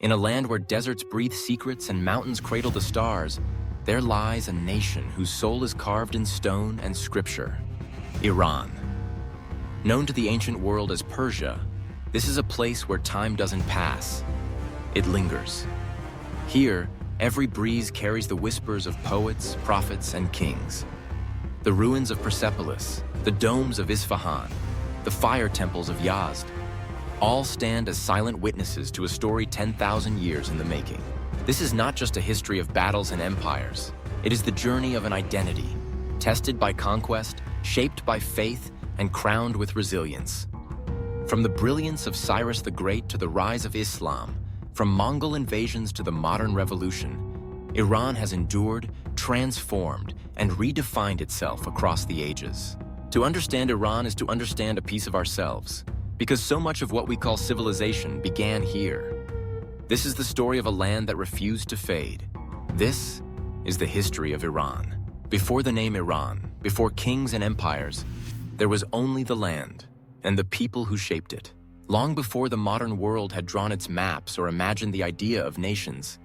In a land where deserts breathe secrets and mountains cradle the stars, there lies a nation whose soul is carved in stone and scripture: Iran. Known to the ancient world as Persia, this is a place where time doesn't pass. It lingers. Here, every breeze carries the whispers of poets, prophets, and kings. The ruins of Persepolis, the domes of Isfahan, the fire temples of Yazd, all stand as silent witnesses to a story 10,000 years in the making. This is not just a history of battles and empires. It is the journey of an identity, tested by conquest, shaped by faith, and crowned with resilience. From the brilliance of Cyrus the Great to the rise of Islam, from Mongol invasions to the modern revolution, Iran has endured, transformed, and redefined itself across the ages. To understand Iran is to understand a piece of ourselves, because so much of what we call civilization began here. This is the story of a land that refused to fade. This is the history of Iran. Before the name Iran, before kings and empires, there was only the land and the people who shaped it. Long before the modern world had drawn its maps or imagined the idea of nations,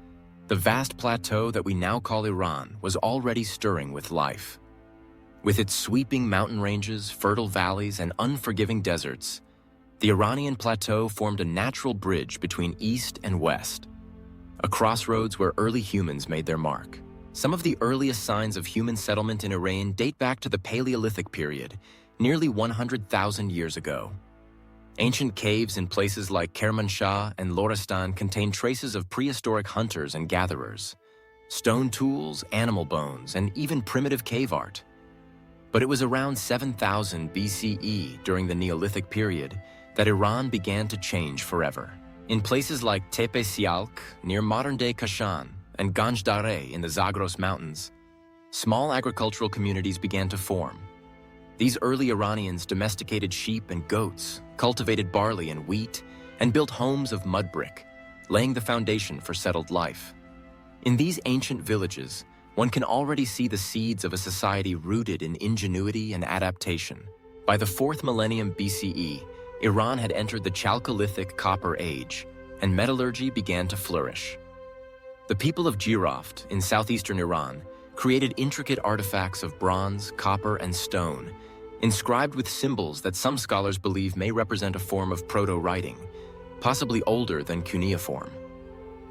the vast plateau that we now call Iran was already stirring with life. With its sweeping mountain ranges, fertile valleys, and unforgiving deserts, the Iranian plateau formed a natural bridge between east and west, a crossroads where early humans made their mark. Some of the earliest signs of human settlement in Iran date back to the Paleolithic period, nearly 100,000 years ago. Ancient caves in places like Kermanshah and Lorestan contain traces of prehistoric hunters and gatherers, stone tools, animal bones, and even primitive cave art. But it was around 7000 BCE, during the Neolithic period, that Iran began to change forever. In places like Tepe Sialk, near modern-day Kashan, and Ganj Dareh in the Zagros Mountains, small agricultural communities began to form. These early Iranians domesticated sheep and goats, cultivated barley and wheat, and built homes of mud brick, laying the foundation for settled life. In these ancient villages, one can already see the seeds of a society rooted in ingenuity and adaptation. By the 4th millennium BCE, Iran had entered the Chalcolithic Copper Age, and metallurgy began to flourish. The people of Jiroft, in southeastern Iran, created intricate artifacts of bronze, copper, and stone, inscribed with symbols that some scholars believe may represent a form of proto-writing, possibly older than cuneiform.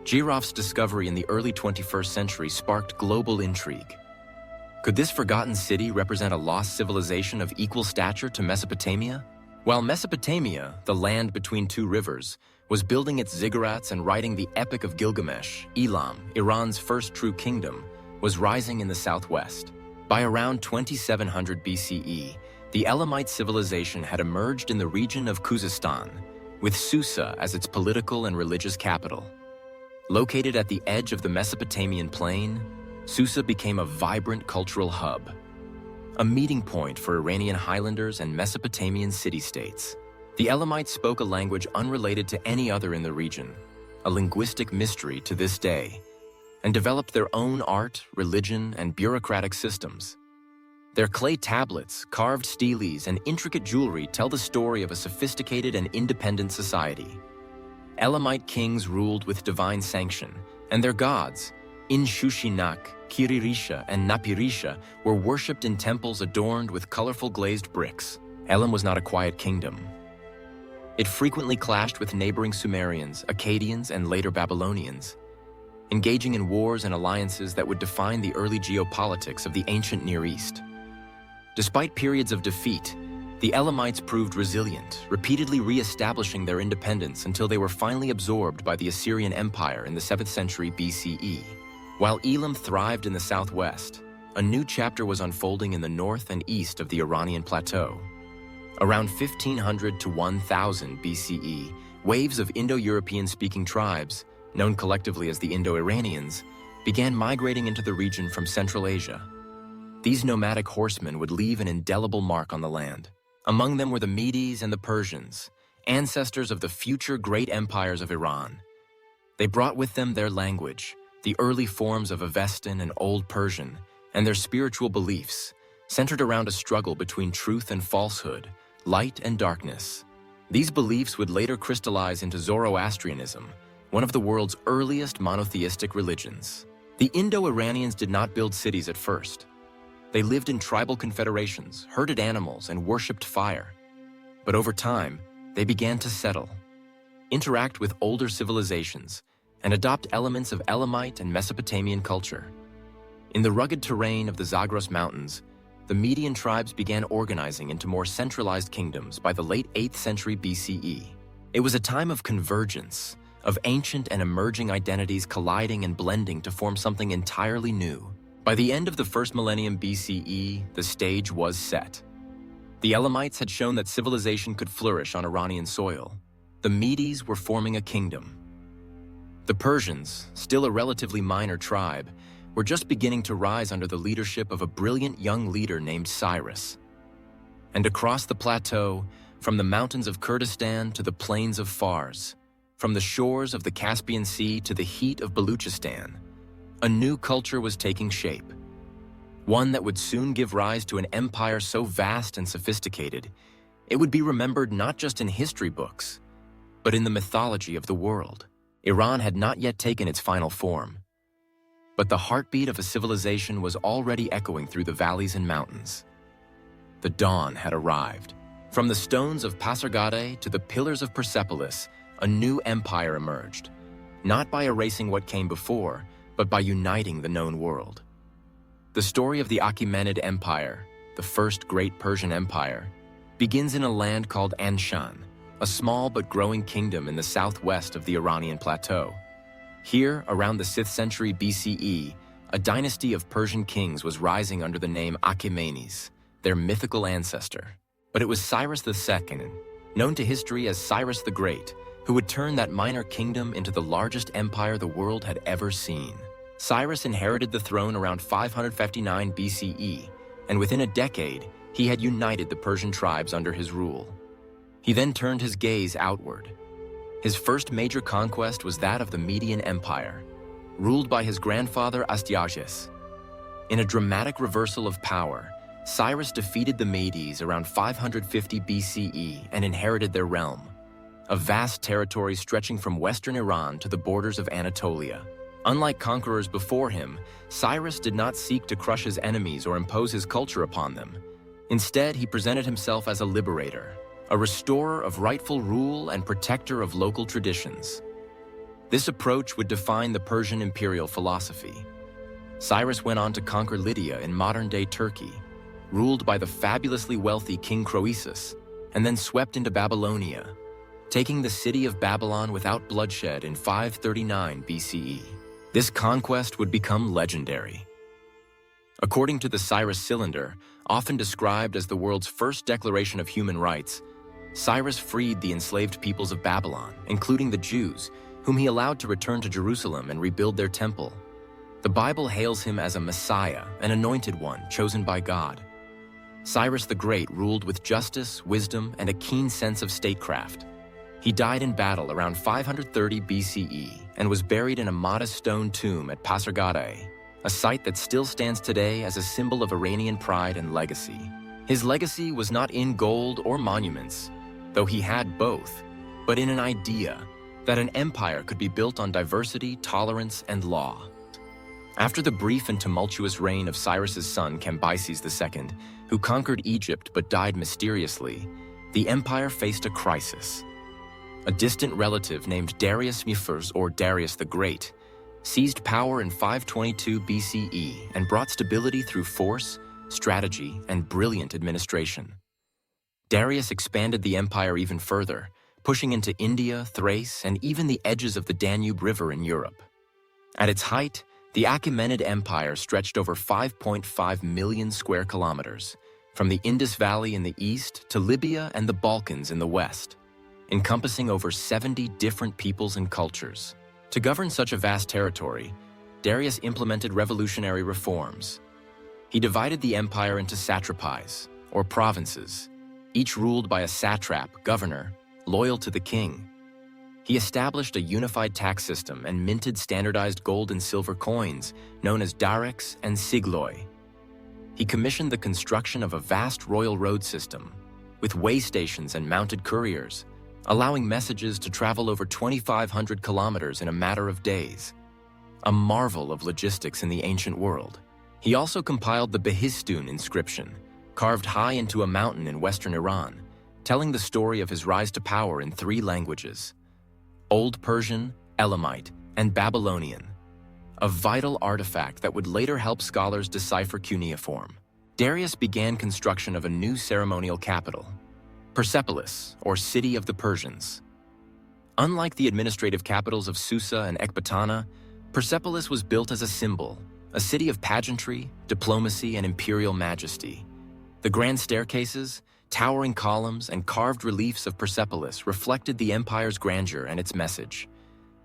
Jiroft's discovery in the early 21st century sparked global intrigue. Could this forgotten city represent a lost civilization of equal stature to Mesopotamia? While Mesopotamia, the land between two rivers, was building its ziggurats and writing the Epic of Gilgamesh, Elam, Iran's first true kingdom, was rising in the southwest. By around 2700 BCE, the Elamite civilization had emerged in the region of Khuzestan, with Susa as its political and religious capital. Located at the edge of the Mesopotamian plain, Susa became a vibrant cultural hub, a meeting point for Iranian highlanders and Mesopotamian city-states. The Elamites spoke a language unrelated to any other in the region, a linguistic mystery to this day, and developed their own art, religion, and bureaucratic systems. Their clay tablets, carved steles, and intricate jewelry tell the story of a sophisticated and independent society. Elamite kings ruled with divine sanction, and their gods, Inshushinak, Kiririsha, and Napirisha, were worshipped in temples adorned with colorful glazed bricks. Elam was not a quiet kingdom. It frequently clashed with neighboring Sumerians, Akkadians, and later Babylonians, engaging in wars and alliances that would define the early geopolitics of the ancient Near East. Despite periods of defeat, the Elamites proved resilient, repeatedly re-establishing their independence until they were finally absorbed by the Assyrian Empire in the 7th century BCE. While Elam thrived in the southwest, a new chapter was unfolding in the north and east of the Iranian plateau. Around 1500 to 1000 BCE, waves of Indo-European-speaking tribes, known collectively as the Indo-Iranians, began migrating into the region from Central Asia. These nomadic horsemen would leave an indelible mark on the land. Among them were the Medes and the Persians, ancestors of the future great empires of Iran. They brought with them their language, the early forms of Avestan and Old Persian, and their spiritual beliefs, centered around a struggle between truth and falsehood, light and darkness. These beliefs would later crystallize into Zoroastrianism, one of the world's earliest monotheistic religions. The Indo-Iranians did not build cities at first. They lived in tribal confederations, herded animals, and worshipped fire. But over time, they began to settle, interact with older civilizations, and adopt elements of Elamite and Mesopotamian culture. In the rugged terrain of the Zagros Mountains, the Median tribes began organizing into more centralized kingdoms by the late 8th century BCE. It was a time of convergence, of ancient and emerging identities colliding and blending to form something entirely new. By the end of the first millennium BCE, the stage was set. The Elamites had shown that civilization could flourish on Iranian soil. The Medes were forming a kingdom. The Persians, still a relatively minor tribe, were just beginning to rise under the leadership of a brilliant young leader named Cyrus. And across the plateau, from the mountains of Kurdistan to the plains of Fars, from the shores of the Caspian Sea to the heat of Baluchistan, a new culture was taking shape. One that would soon give rise to an empire so vast and sophisticated, it would be remembered not just in history books, but in the mythology of the world. Iran had not yet taken its final form, but the heartbeat of a civilization was already echoing through the valleys and mountains. The dawn had arrived. From the stones of Pasargadae to the pillars of Persepolis, a new empire emerged, not by erasing what came before, but by uniting the known world. The story of the Achaemenid Empire, the first great Persian empire, begins in a land called Anshan, a small but growing kingdom in the southwest of the Iranian plateau. Here, around the 6th century BCE, a dynasty of Persian kings was rising under the name Achaemenids, their mythical ancestor. But it was Cyrus II, known to history as Cyrus the Great, who would turn that minor kingdom into the largest empire the world had ever seen. Cyrus inherited the throne around 559 BCE, and within a decade, he had united the Persian tribes under his rule. He then turned his gaze outward. His first major conquest was that of the Median Empire, ruled by his grandfather Astyages. In a dramatic reversal of power, Cyrus defeated the Medes around 550 BCE and inherited their realm, a vast territory stretching from western Iran to the borders of Anatolia. Unlike conquerors before him, Cyrus did not seek to crush his enemies or impose his culture upon them. Instead, he presented himself as a liberator, a restorer of rightful rule and protector of local traditions. This approach would define the Persian imperial philosophy. Cyrus went on to conquer Lydia in modern-day Turkey, ruled by the fabulously wealthy King Croesus, and then swept into Babylonia, taking the city of Babylon without bloodshed in 539 BCE. This conquest would become legendary. According to the Cyrus Cylinder, often described as the world's first declaration of human rights, Cyrus freed the enslaved peoples of Babylon, including the Jews, whom he allowed to return to Jerusalem and rebuild their temple. The Bible hails him as a Messiah, an anointed one chosen by God. Cyrus the Great ruled with justice, wisdom, and a keen sense of statecraft. He died in battle around 530 BCE and was buried in a modest stone tomb at Pasargadae, a site that still stands today as a symbol of Iranian pride and legacy. His legacy was not in gold or monuments, though he had both, but in an idea that an empire could be built on diversity, tolerance, and law. After the brief and tumultuous reign of Cyrus's son Cambyses II, who conquered Egypt but died mysteriously, the empire faced a crisis. A distant relative named Darius Mufers, or Darius the Great, seized power in 522 BCE and brought stability through force, strategy, and brilliant administration. Darius expanded the empire even further, pushing into India, Thrace, and even the edges of the Danube River in Europe. At its height, the Achaemenid Empire stretched over 5.5 million square kilometers, from the Indus Valley in the east to Libya and the Balkans in the west, encompassing over 70 different peoples and cultures. To govern such a vast territory, Darius implemented revolutionary reforms. He divided the empire into satrapies, or provinces, each ruled by a satrap, governor, loyal to the king. He established a unified tax system and minted standardized gold and silver coins, known as darics and sigloi. He commissioned the construction of a vast royal road system, with way stations and mounted couriers, allowing messages to travel over 2,500 kilometers in a matter of days. A marvel of logistics in the ancient world. He also compiled the Behistun inscription, carved high into a mountain in western Iran, telling the story of his rise to power in 3 languages: Old Persian, Elamite, and Babylonian. A vital artifact that would later help scholars decipher cuneiform. Darius began construction of a new ceremonial capital, Persepolis, or City of the Persians. Unlike the administrative capitals of Susa and Ecbatana, Persepolis was built as a symbol, a city of pageantry, diplomacy, and imperial majesty. The grand staircases, towering columns, and carved reliefs of Persepolis reflected the empire's grandeur and its message.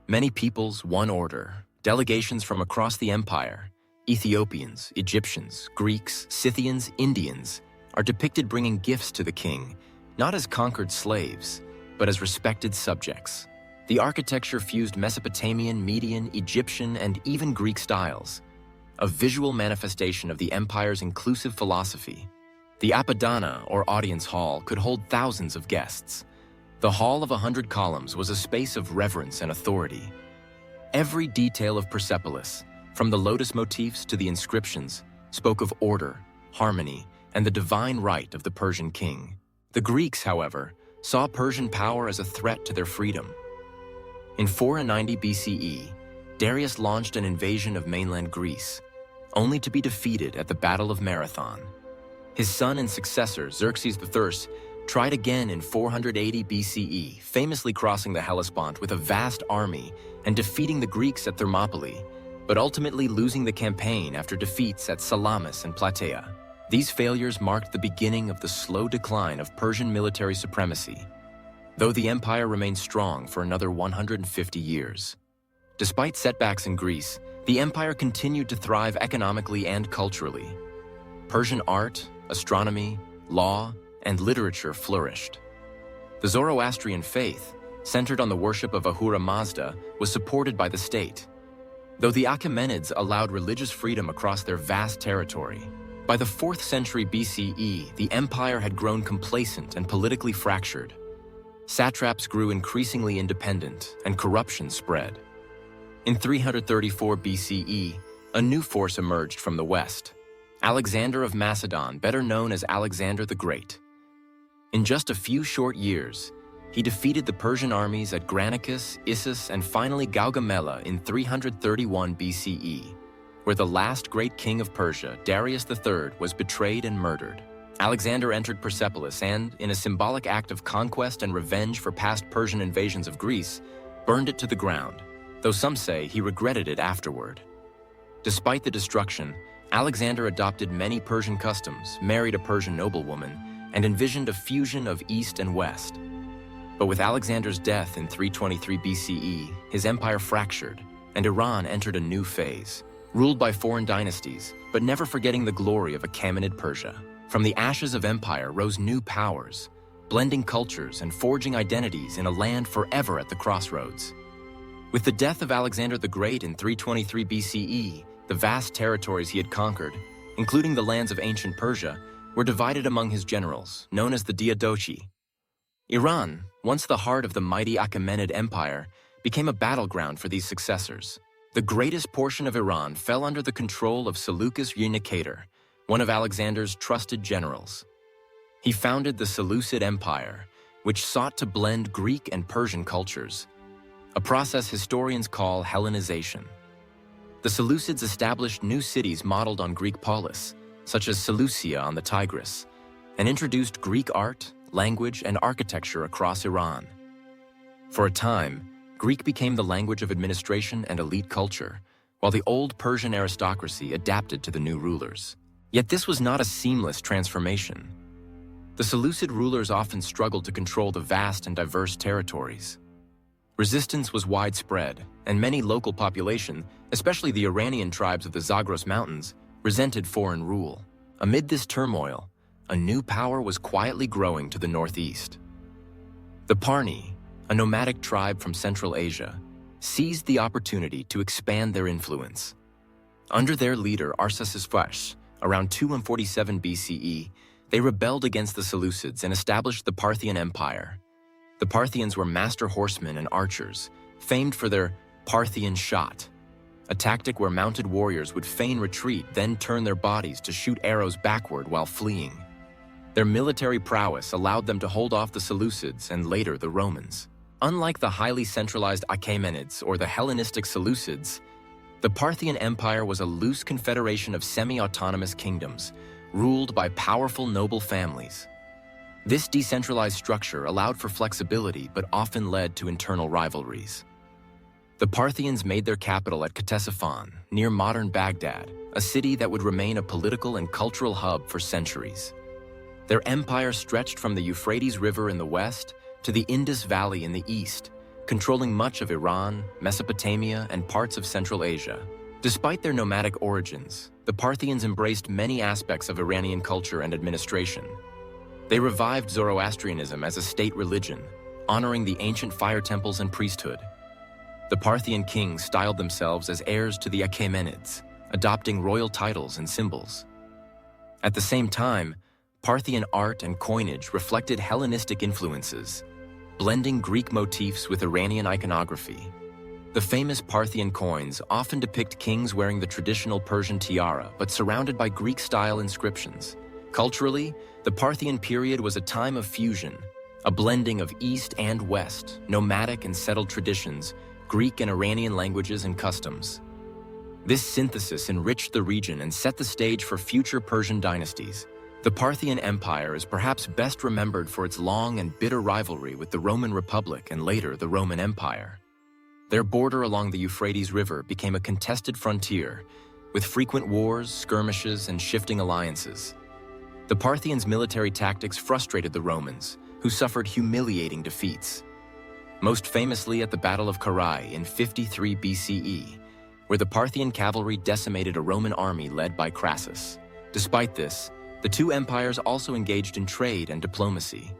Many peoples, one order, delegations from across the empire, Ethiopians, Egyptians, Greeks, Scythians, Indians, are depicted bringing gifts to the king, not as conquered slaves, but as respected subjects. The architecture fused Mesopotamian, Median, Egyptian, and even Greek styles, a visual manifestation of the empire's inclusive philosophy. The Apadana, or audience hall, could hold thousands of guests. The Hall of 100 Columns was a space of reverence and authority. Every detail of Persepolis, from the lotus motifs to the inscriptions, spoke of order, harmony, and the divine right of the Persian king. The Greeks, however, saw Persian power as a threat to their freedom. In 490 BCE, Darius launched an invasion of mainland Greece, only to be defeated at the Battle of Marathon. His son and successor, Xerxes III, tried again in 480 BCE, famously crossing the Hellespont with a vast army and defeating the Greeks at Thermopylae, but ultimately losing the campaign after defeats at Salamis and Plataea. These failures marked the beginning of the slow decline of Persian military supremacy, though the empire remained strong for another 150 years. Despite setbacks in Greece, the empire continued to thrive economically and culturally. Persian art, astronomy, law, and literature flourished. The Zoroastrian faith, centered on the worship of Ahura Mazda, was supported by the state, though the Achaemenids allowed religious freedom across their vast territory. By the 4th century BCE, the empire had grown complacent and politically fractured. Satraps grew increasingly independent, and corruption spread. In 334 BCE, a new force emerged from the west: Alexander of Macedon, better known as Alexander the Great. In just a few short years, he defeated the Persian armies at Granicus, Issus, and finally Gaugamela in 331 BCE, where the last great king of Persia, Darius III, was betrayed and murdered. Alexander entered Persepolis and, in a symbolic act of conquest and revenge for past Persian invasions of Greece, burned it to the ground, though some say he regretted it afterward. Despite the destruction, Alexander adopted many Persian customs, married a Persian noblewoman, and envisioned a fusion of East and West. But with Alexander's death in 323 BCE, his empire fractured, and Iran entered a new phase, ruled by foreign dynasties, but never forgetting the glory of Achaemenid Persia. From the ashes of empire rose new powers, blending cultures and forging identities in a land forever at the crossroads. With the death of Alexander the Great in 323 BCE, the vast territories he had conquered, including the lands of ancient Persia, were divided among his generals, known as the Diadochi. Iran, once the heart of the mighty Achaemenid Empire, became a battleground for these successors. The greatest portion of Iran fell under the control of Seleucus Unicator, one of Alexander's trusted generals. He founded the Seleucid Empire, which sought to blend Greek and Persian cultures, a process historians call Hellenization. The Seleucids established new cities modeled on Greek polis, such as Seleucia on the Tigris, and introduced Greek art, language, and architecture across Iran. For a time, Greek became the language of administration and elite culture, while the old Persian aristocracy adapted to the new rulers. Yet this was not a seamless transformation. The Seleucid rulers often struggled to control the vast and diverse territories. Resistance was widespread, and many local population, especially the Iranian tribes of the Zagros Mountains, resented foreign rule. Amid this turmoil, a new power was quietly growing to the northeast. The Parni, a nomadic tribe from Central Asia, seized the opportunity to expand their influence. Under their leader Arsaces around 247 BCE, they rebelled against the Seleucids and established the Parthian Empire. The The Parthians were master horsemen and archers, famed for their Parthian shot, a tactic where mounted warriors would feign retreat, then turn their bodies to shoot arrows backward while fleeing. Their military prowess allowed them to hold off the Seleucids and later the Romans. Unlike the highly centralized Achaemenids or the Hellenistic Seleucids, the Parthian Empire was a loose confederation of semi-autonomous kingdoms, ruled by powerful noble families. This decentralized structure allowed for flexibility but often led to internal rivalries. The Parthians made their capital at Ctesiphon, near modern Baghdad, a city that would remain a political and cultural hub for centuries. Their empire stretched from the Euphrates River in the west to the Indus Valley in the east, controlling much of Iran, Mesopotamia, and parts of Central Asia. Despite their nomadic origins, the Parthians embraced many aspects of Iranian culture and administration. They revived Zoroastrianism as a state religion, honoring the ancient fire temples and priesthood. The Parthian kings styled themselves as heirs to the Achaemenids, adopting royal titles and symbols. At the same time, Parthian art and coinage reflected Hellenistic influences, blending Greek motifs with Iranian iconography. The famous Parthian coins often depict kings wearing the traditional Persian tiara, but surrounded by Greek-style inscriptions. Culturally, the Parthian period was a time of fusion, a blending of East and West, nomadic and settled traditions, Greek and Iranian languages and customs. This synthesis enriched the region and set the stage for future Persian dynasties. The Parthian Empire is perhaps best remembered for its long and bitter rivalry with the Roman Republic and later the Roman Empire. Their border along the Euphrates River became a contested frontier, with frequent wars, skirmishes, and shifting alliances. The Parthians' military tactics frustrated the Romans, who suffered humiliating defeats. Most famously at the Battle of Carrhae in 53 BCE, where the Parthian cavalry decimated a Roman army led by Crassus. Despite this, the two empires also engaged in trade and diplomacy.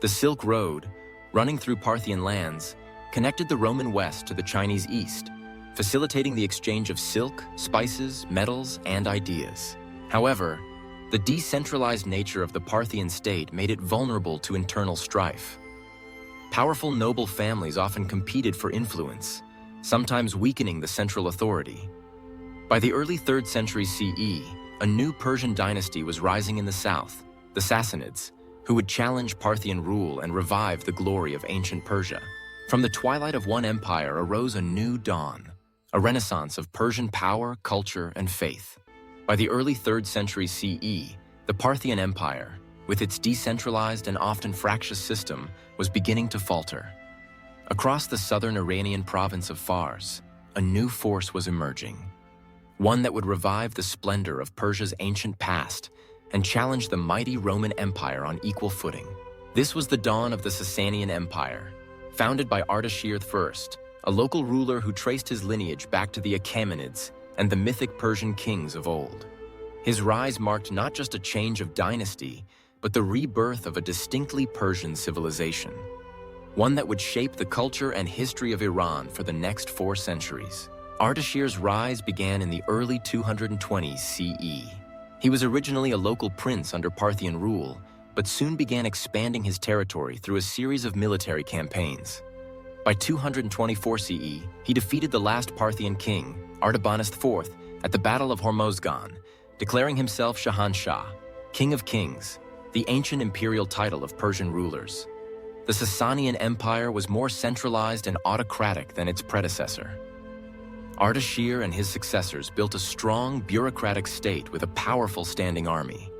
The Silk Road, running through Parthian lands, connected the Roman West to the Chinese East, facilitating the exchange of silk, spices, metals, and ideas. However, the decentralized nature of the Parthian state made it vulnerable to internal strife. Powerful noble families often competed for influence, sometimes weakening the central authority. By the early 3rd century CE, a new Persian dynasty was rising in the south, the Sassanids, who would challenge Parthian rule and revive the glory of ancient Persia. From the twilight of one empire arose a new dawn, a renaissance of Persian power, culture, and faith. By the early 3rd century CE, the Parthian Empire, with its decentralized and often fractious system, was beginning to falter. Across the southern Iranian province of Fars, a new force was emerging, one that would revive the splendor of Persia's ancient past and challenge the mighty Roman Empire on equal footing. This was the dawn of the Sasanian Empire, founded by Ardashir I, a local ruler who traced his lineage back to the Achaemenids and the mythic Persian kings of old. His rise marked not just a change of dynasty, but the rebirth of a distinctly Persian civilization, one that would shape the culture and history of Iran for the next 4 centuries. Ardashir's rise began in the early 220s CE. He was originally a local prince under Parthian rule, but soon began expanding his territory through a series of military campaigns. By 224 CE, he defeated the last Parthian king, Artabanus IV, at the Battle of Hormozgan, declaring himself Shahanshah, King of Kings, the ancient imperial title of Persian rulers. The Sasanian Empire was more centralized and autocratic than its predecessor. Ardashir and his successors built a strong bureaucratic state with a powerful standing army.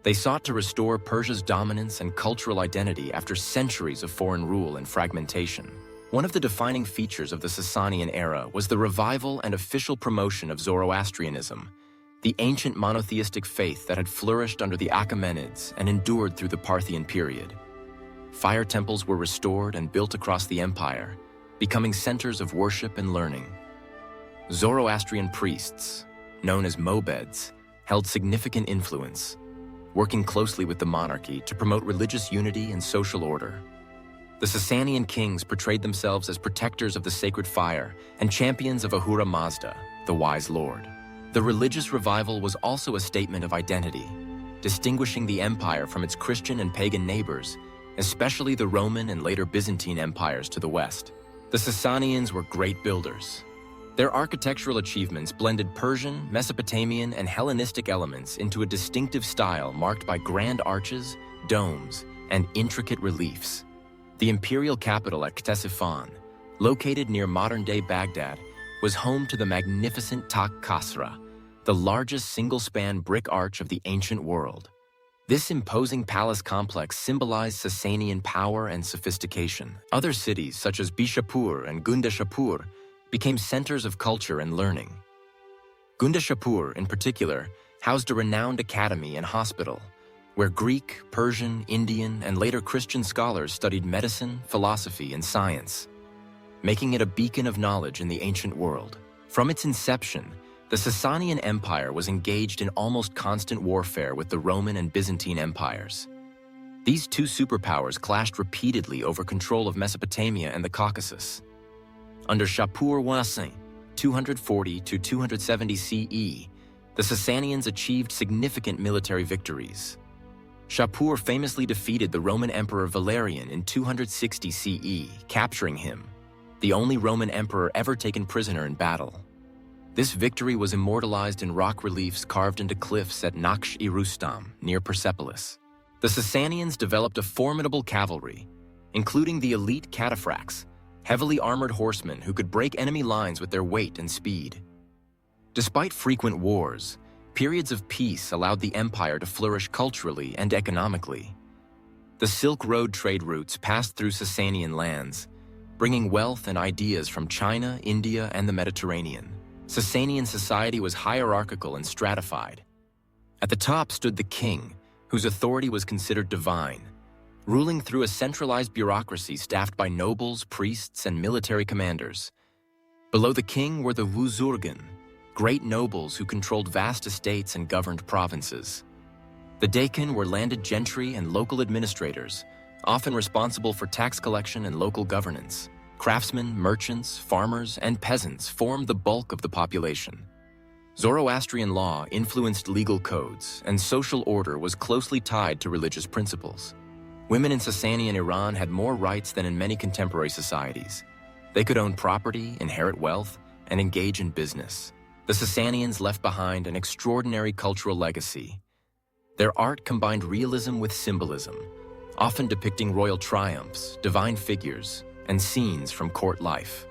They sought to restore Persia's dominance and cultural identity after centuries of foreign rule and fragmentation. One of the defining features of the Sasanian era was the revival and official promotion of Zoroastrianism, the ancient monotheistic faith that had flourished under the Achaemenids and endured through the Parthian period. Fire temples were restored and built across the empire, becoming centers of worship and learning. Zoroastrian priests, known as mobeds, held significant influence, working closely with the monarchy to promote religious unity and social order. The Sasanian kings portrayed themselves as protectors of the sacred fire and champions of Ahura Mazda, the wise lord. The religious revival was also a statement of identity, distinguishing the empire from its Christian and pagan neighbors especially the Roman and later Byzantine empires to the west. The Sasanians were great builders. Their architectural achievements blended Persian, Mesopotamian, and Hellenistic elements into a distinctive style marked by grand arches, domes, and intricate reliefs. The imperial capital at Ctesiphon, located near modern-day Baghdad, was home to the magnificent Tak Kasra, the largest single-span brick arch of the ancient world. This imposing palace complex symbolized Sasanian power and sophistication. Other cities, such as Bishapur and Gundashapur, became centers of culture and learning. Gundashapur, in particular, housed a renowned academy and hospital, where Greek, Persian, Indian, and later Christian scholars studied medicine, philosophy, and science, making it a beacon of knowledge in the ancient world. From its inception, the Sasanian Empire was engaged in almost constant warfare with the Roman and Byzantine empires. These two superpowers clashed repeatedly over control of Mesopotamia and the Caucasus. Under Shapur Wasin, 240 to 270 CE, the Sasanians achieved significant military victories. Shapur famously defeated the Roman Emperor Valerian in 260 CE, capturing him, the only Roman emperor ever taken prisoner in battle. This victory was immortalized in rock reliefs carved into cliffs at Naksh-i-Rustam, near Persepolis. The Sasanians developed a formidable cavalry, including the elite cataphracts, heavily armored horsemen who could break enemy lines with their weight and speed. Despite frequent wars, periods of peace allowed the empire to flourish culturally and economically. The Silk Road trade routes passed through Sasanian lands, bringing wealth and ideas from China, India, and the Mediterranean. Sasanian society was hierarchical and stratified. At the top stood the king, whose authority was considered divine, ruling through a centralized bureaucracy staffed by nobles, priests, and military commanders. Below the king were the Wuzurgan, great nobles who controlled vast estates and governed provinces. The Dakin were landed gentry and local administrators, often responsible for tax collection and local governance. Craftsmen, merchants, farmers, and peasants formed the bulk of the population. Zoroastrian law influenced legal codes, and social order was closely tied to religious principles. Women in Sasanian Iran had more rights than in many contemporary societies. They could own property, inherit wealth, and engage in business. The Sasanians left behind an extraordinary cultural legacy. Their art combined realism with symbolism, often depicting royal triumphs, divine figures, and scenes from court life.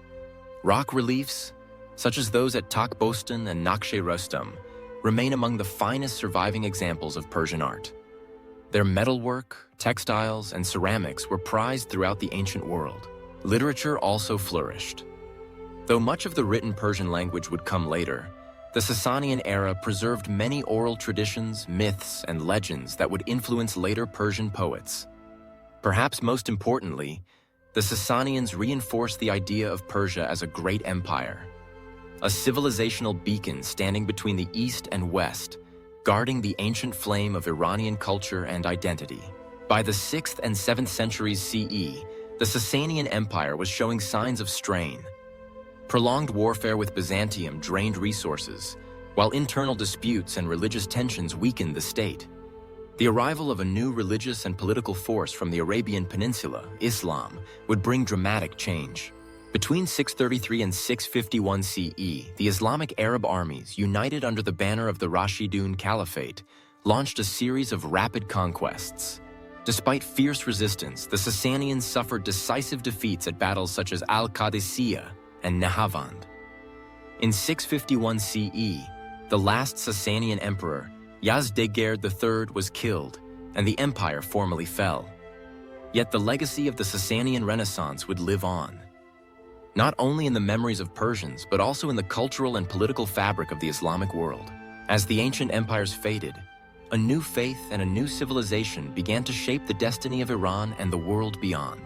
Rock reliefs, such as those at Takbostan and Nakhche-Rustam, remain among the finest surviving examples of Persian art. Their metalwork, textiles, and ceramics were prized throughout the ancient world. Literature also flourished. Though much of the written Persian language would come later, the Sasanian era preserved many oral traditions, myths, and legends that would influence later Persian poets. Perhaps most importantly, the Sasanians reinforced the idea of Persia as a great empire, a civilizational beacon standing between the East and West, guarding the ancient flame of Iranian culture and identity. By the 6th and 7th centuries CE, the Sasanian Empire was showing signs of strain. Prolonged warfare with Byzantium drained resources, while internal disputes and religious tensions weakened the state. The arrival of a new religious and political force from the Arabian Peninsula, Islam, would bring dramatic change. Between 633 and 651 CE, the Islamic Arab armies, united under the banner of the Rashidun Caliphate, launched a series of rapid conquests. Despite fierce resistance, the Sasanians suffered decisive defeats at battles such as Al-Qadisiyah and Nahavand. In 651 CE, the last Sasanian emperor, Yazdegerd III, was killed, and the empire formally fell. Yet the legacy of the Sasanian Renaissance would live on, not only in the memories of Persians, but also in the cultural and political fabric of the Islamic world. As the ancient empires faded, a new faith and a new civilization began to shape the destiny of Iran and the world beyond.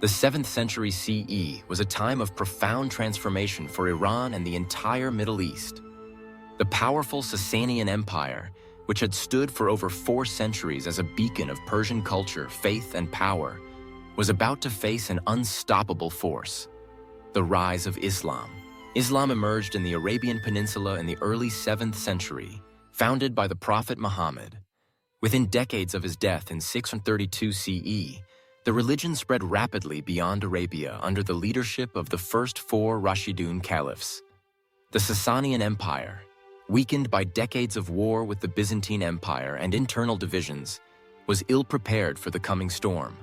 The 7th century CE was a time of profound transformation for Iran and the entire Middle East. The powerful Sasanian Empire, which had stood for over 4 centuries as a beacon of Persian culture, faith, and power, was about to face an unstoppable force: the rise of Islam. Islam emerged in the Arabian Peninsula in the early 7th century, founded by the Prophet Muhammad. Within decades of his death in 632 CE, the religion spread rapidly beyond Arabia under the leadership of the first four Rashidun caliphs. The Sasanian Empire, weakened by decades of war with the Byzantine Empire and internal divisions, was ill-prepared for the coming storm.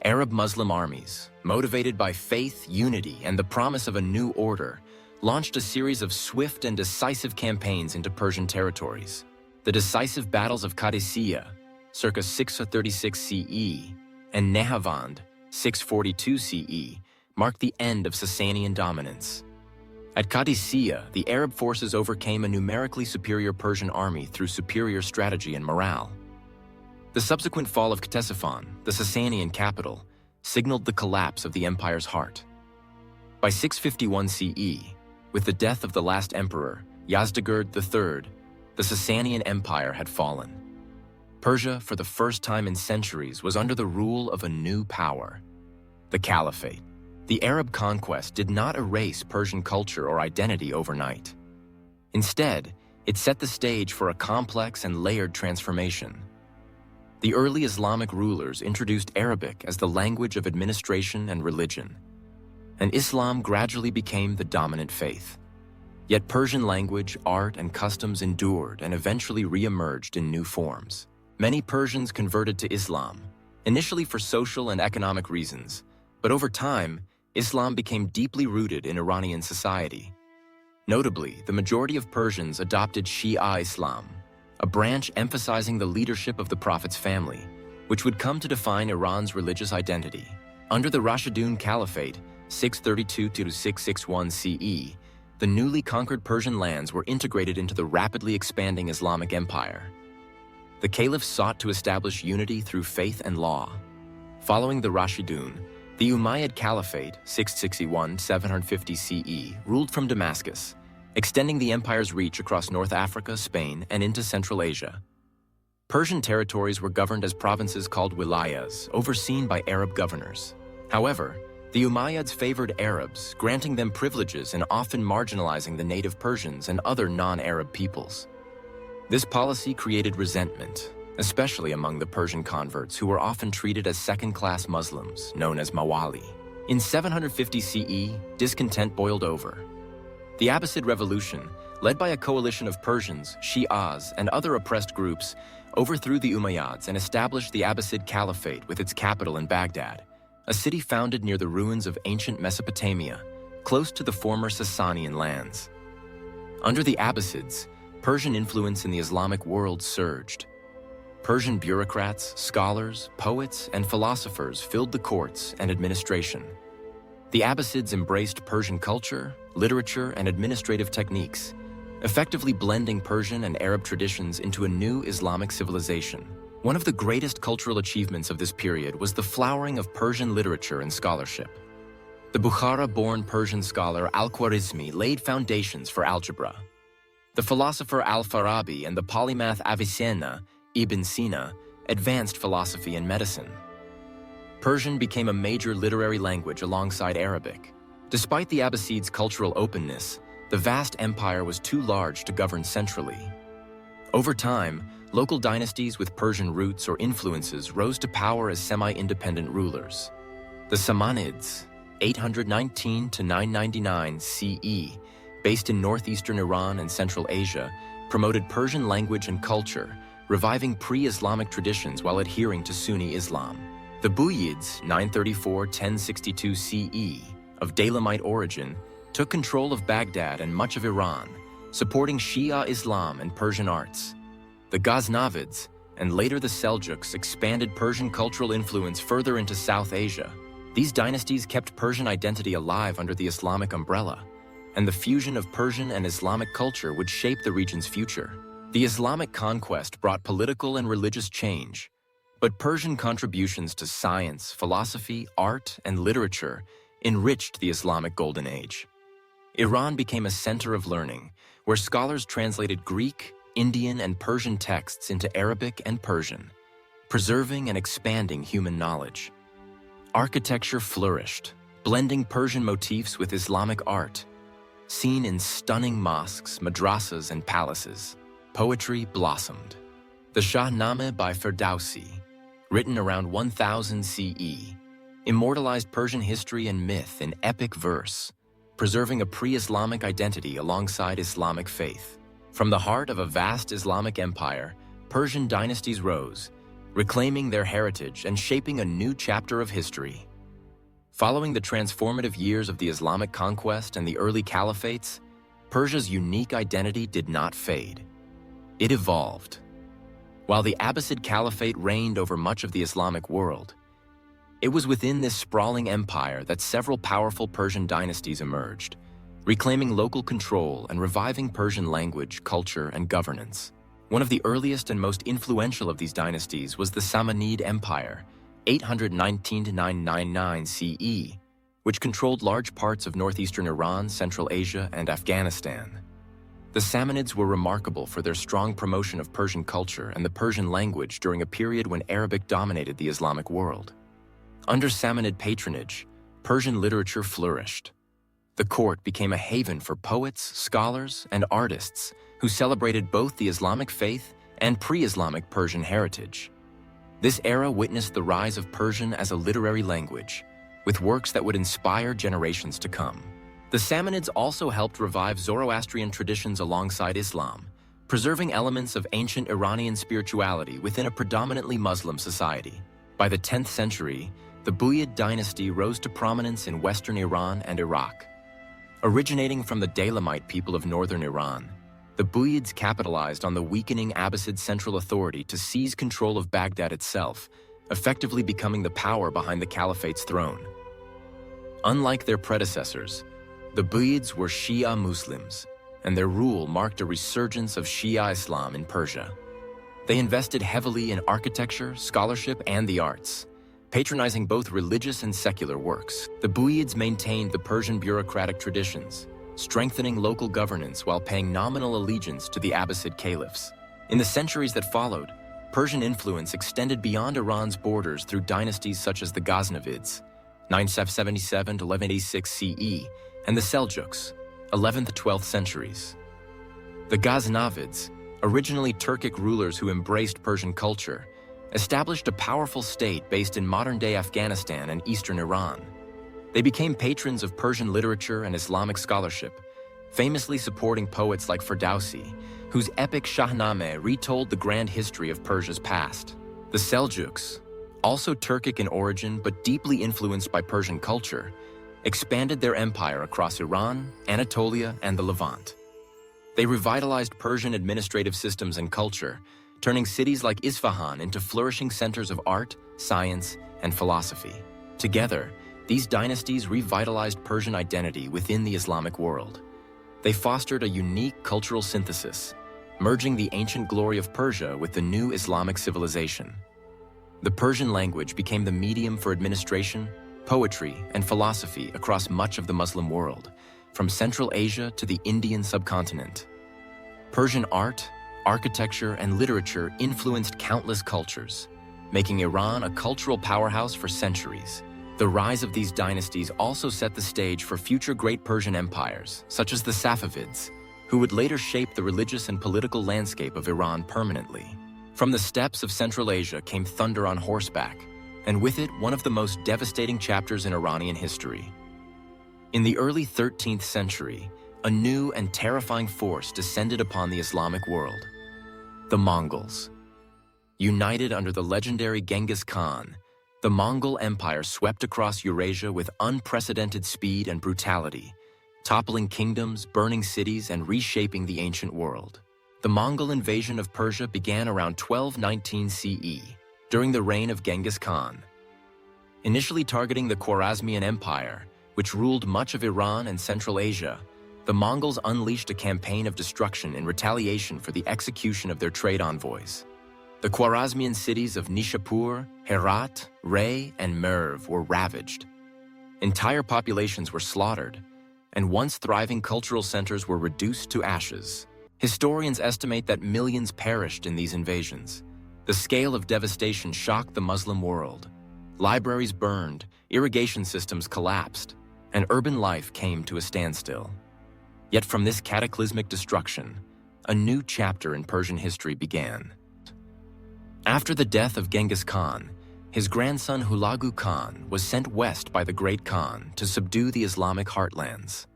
Arab-Muslim armies, motivated by faith, unity, and the promise of a new order, launched a series of swift and decisive campaigns into Persian territories. The decisive battles of Qadisiyah, circa 636 CE, and Nehavand, 642 CE, marked the end of Sasanian dominance. At Qadisiyah, the Arab forces overcame a numerically superior Persian army through superior strategy and morale. The subsequent fall of Ctesiphon, the Sasanian capital, signaled the collapse of the empire's heart. By 651 CE, with the death of the last emperor, Yazdegerd III, the Sasanian Empire had fallen. Persia, for the first time in centuries, was under the rule of a new power, the Caliphate. The Arab conquest did not erase Persian culture or identity overnight. Instead, it set the stage for a complex and layered transformation. The early Islamic rulers introduced Arabic as the language of administration and religion, and Islam gradually became the dominant faith. Yet Persian language, art, and customs endured and eventually re-emerged in new forms. Many Persians converted to Islam, initially for social and economic reasons, but over time, Islam became deeply rooted in Iranian society. Notably, the majority of Persians adopted Shia Islam, a branch emphasizing the leadership of the Prophet's family, which would come to define Iran's religious identity. Under the Rashidun Caliphate, 632 to 661 CE, the newly conquered Persian lands were integrated into the rapidly expanding Islamic Empire. The caliphs sought to establish unity through faith and law. Following the Rashidun, the Umayyad Caliphate, 661-750 CE, ruled from Damascus, extending the empire's reach across North Africa, Spain, and into Central Asia. Persian territories were governed as provinces called wilayas, overseen by Arab governors. However, the Umayyads favored Arabs, granting them privileges and often marginalizing the native Persians and other non-Arab peoples. This policy created resentment, especially among the Persian converts who were often treated as second-class Muslims, known as Mawali. In 750 CE, discontent boiled over. The Abbasid Revolution, led by a coalition of Persians, Shi'as, and other oppressed groups, overthrew the Umayyads and established the Abbasid Caliphate with its capital in Baghdad, a city founded near the ruins of ancient Mesopotamia, close to the former Sasanian lands. Under the Abbasids, Persian influence in the Islamic world surged. Persian bureaucrats, scholars, poets, and philosophers filled the courts and administration. The Abbasids embraced Persian culture, literature, and administrative techniques, effectively blending Persian and Arab traditions into a new Islamic civilization. One of the greatest cultural achievements of this period was the flowering of Persian literature and scholarship. The Bukhara-born Persian scholar Al-Khwarizmi laid foundations for algebra. The philosopher Al-Farabi and the polymath Avicenna, Ibn Sina, advanced philosophy and medicine. Persian became a major literary language alongside Arabic. Despite the Abbasids' cultural openness, the vast empire was too large to govern centrally. Over time, local dynasties with Persian roots or influences rose to power as semi-independent rulers. The Samanids, 819 to 999 CE, based in northeastern Iran and Central Asia, promoted Persian language and culture, reviving pre-Islamic traditions while adhering to Sunni Islam. The Buyids, 934-1062 CE, of Dalamite origin, took control of Baghdad and much of Iran, supporting Shia Islam and Persian arts. The Ghaznavids, and later the Seljuks, expanded Persian cultural influence further into South Asia. These dynasties kept Persian identity alive under the Islamic umbrella, and the fusion of Persian and Islamic culture would shape the region's future. The Islamic conquest brought political and religious change, but Persian contributions to science, philosophy, art, and literature enriched the Islamic Golden Age. Iran became a center of learning, where scholars translated Greek, Indian, and Persian texts into Arabic and Persian, preserving and expanding human knowledge. Architecture flourished, blending Persian motifs with Islamic art, seen in stunning mosques, madrasas, and palaces. Poetry blossomed. The Shahnameh by Ferdowsi, written around 1000 CE, immortalized Persian history and myth in epic verse, preserving a pre-Islamic identity alongside Islamic faith. From the heart of a vast Islamic empire, Persian dynasties rose, reclaiming their heritage and shaping a new chapter of history. Following the transformative years of the Islamic conquest and the early caliphates, Persia's unique identity did not fade. It evolved. While the Abbasid Caliphate reigned over much of the Islamic world, it was within this sprawling empire that several powerful Persian dynasties emerged, reclaiming local control and reviving Persian language, culture, and governance. One of the earliest and most influential of these dynasties was the Achaemenid Empire, 819 to 999 CE, which controlled large parts of northeastern Iran, Central Asia, and Afghanistan. The Samanids were remarkable for their strong promotion of Persian culture and the Persian language during a period when Arabic dominated the Islamic world. Under Samanid patronage, Persian literature flourished. The court became a haven for poets, scholars, and artists who celebrated both the Islamic faith and pre-Islamic Persian heritage. This era witnessed the rise of Persian as a literary language, with works that would inspire generations to come. The Samanids also helped revive Zoroastrian traditions alongside Islam, preserving elements of ancient Iranian spirituality within a predominantly Muslim society. By the 10th century, the Buyid dynasty rose to prominence in western Iran and Iraq. Originating from the Daylamite people of northern Iran, the Buyids capitalized on the weakening Abbasid central authority to seize control of Baghdad itself, effectively becoming the power behind the caliphate's throne. Unlike their predecessors, the Buyids were Shia Muslims, and their rule marked a resurgence of Shia Islam in Persia. They invested heavily in architecture, scholarship, and the arts, patronizing both religious and secular works. The Buyids maintained the Persian bureaucratic traditions, strengthening local governance while paying nominal allegiance to the Abbasid caliphs. In the centuries that followed, Persian influence extended beyond Iran's borders through dynasties such as the Ghaznavids, 977 to 1186 CE, and the Seljuks, 11th to 12th centuries. The Ghaznavids, originally Turkic rulers who embraced Persian culture, established a powerful state based in modern-day Afghanistan and eastern Iran. They became patrons of Persian literature and Islamic scholarship, famously supporting poets like Ferdowsi, whose epic Shahnameh retold the grand history of Persia's past. The Seljuks, also Turkic in origin but deeply influenced by Persian culture, expanded their empire across Iran, Anatolia, and the Levant. They revitalized Persian administrative systems and culture, turning cities like Isfahan into flourishing centers of art, science, and philosophy. Together, these dynasties revitalized Persian identity within the Islamic world. They fostered a unique cultural synthesis, merging the ancient glory of Persia with the new Islamic civilization. The Persian language became the medium for administration, poetry, and philosophy across much of the Muslim world, from Central Asia to the Indian subcontinent. Persian art, architecture, and literature influenced countless cultures, making Iran a cultural powerhouse for centuries. The rise of these dynasties also set the stage for future great Persian empires, such as the Safavids, who would later shape the religious and political landscape of Iran permanently. From the steppes of Central Asia came thunder on horseback, and with it, one of the most devastating chapters in Iranian history. In the early 13th century, a new and terrifying force descended upon the Islamic world: the Mongols. United under the legendary Genghis Khan, the Mongol Empire swept across Eurasia with unprecedented speed and brutality, toppling kingdoms, burning cities, and reshaping the ancient world. The Mongol invasion of Persia began around 1219 CE, during the reign of Genghis Khan. Initially targeting the Khwarezmian Empire, which ruled much of Iran and Central Asia, the Mongols unleashed a campaign of destruction in retaliation for the execution of their trade envoys. The Khwarezmian cities of Nishapur, Herat, Rey, and Merv were ravaged. Entire populations were slaughtered, and once thriving cultural centers were reduced to ashes. Historians estimate that millions perished in these invasions. The scale of devastation shocked the Muslim world. Libraries burned, irrigation systems collapsed, and urban life came to a standstill. Yet from this cataclysmic destruction, a new chapter in Persian history began. After the death of Genghis Khan, his grandson Hulagu Khan was sent west by the Great Khan to subdue the Islamic heartlands.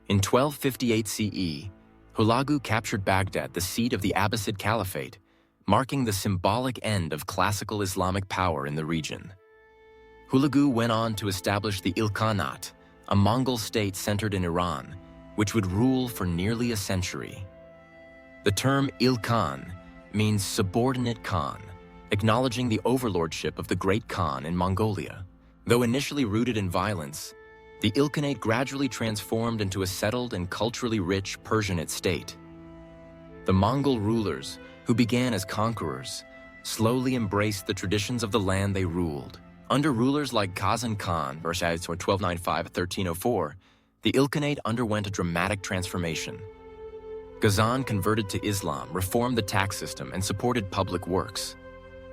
In 1258 CE, Hulagu captured Baghdad, the seat of the Abbasid Caliphate, marking the symbolic end of classical Islamic power in the region. Hulagu went on to establish the Ilkhanate, a Mongol state centered in Iran, which would rule for nearly a century. The term Ilkhan means subordinate Khan, acknowledging the overlordship of the Great Khan in Mongolia. Though initially rooted in violence, the Ilkhanate gradually transformed into a settled and culturally rich Persianate state. The Mongol rulers, who began as conquerors, slowly embraced the traditions of the land they ruled. Under rulers like Kazan Khan, or 1295-1304, the Ilkhanate underwent a dramatic transformation. Ghazan converted to Islam, reformed the tax system, and supported public works.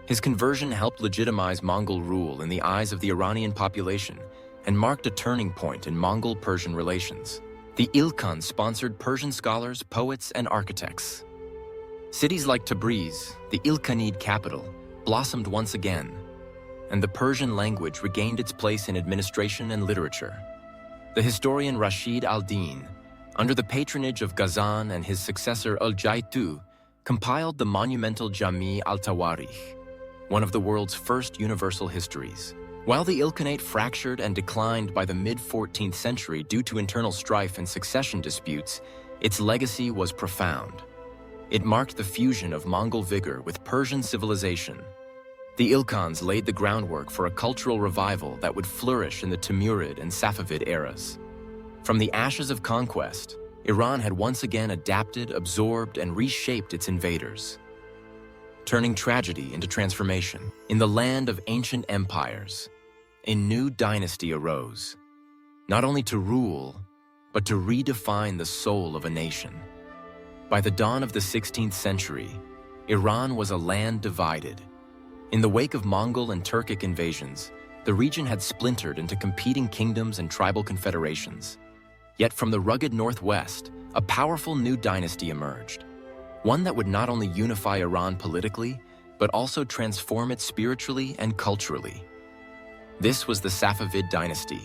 His conversion helped legitimize Mongol rule in the eyes of the Iranian population and marked a turning point in Mongol-Persian relations. The Ilkhan sponsored Persian scholars, poets, and architects. Cities like Tabriz, the Ilkhanid capital, blossomed once again, and the Persian language regained its place in administration and literature. The historian Rashid al-Din, under the patronage of Ghazan and his successor al-Jaitu, compiled the monumental Jami' al-Tawarikh, one of the world's first universal histories. While the Ilkhanate fractured and declined by the mid-14th century due to internal strife and succession disputes, its legacy was profound. It marked the fusion of Mongol vigor with Persian civilization. The Ilkhans laid the groundwork for a cultural revival that would flourish in the Timurid and Safavid eras. From the ashes of conquest, Iran had once again adapted, absorbed, and reshaped its invaders, turning tragedy into transformation. In the land of ancient empires, a new dynasty arose, not only to rule, but to redefine the soul of a nation. By the dawn of the 16th century, Iran was a land divided. In the wake of Mongol and Turkic invasions, the region had splintered into competing kingdoms and tribal confederations. Yet from the rugged northwest, a powerful new dynasty emerged, one that would not only unify Iran politically, but also transform it spiritually and culturally. This was the Safavid dynasty,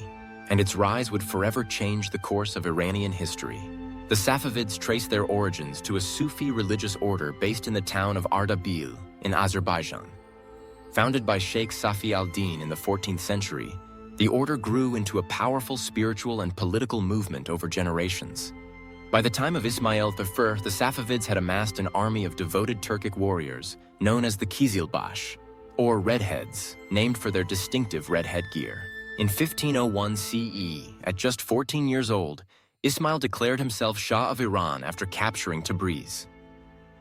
and its rise would forever change the course of Iranian history. The Safavids trace their origins to a Sufi religious order based in the town of Ardabil in Azerbaijan. Founded by Sheikh Safi al-Din in the 14th century, the order grew into a powerful spiritual and political movement over generations. By the time of Ismail I, the Safavids had amassed an army of devoted Turkic warriors known as the Kizilbash, or Redheads, named for their distinctive red headgear. In 1501 CE, at just 14 years old, Ismail declared himself Shah of Iran after capturing Tabriz.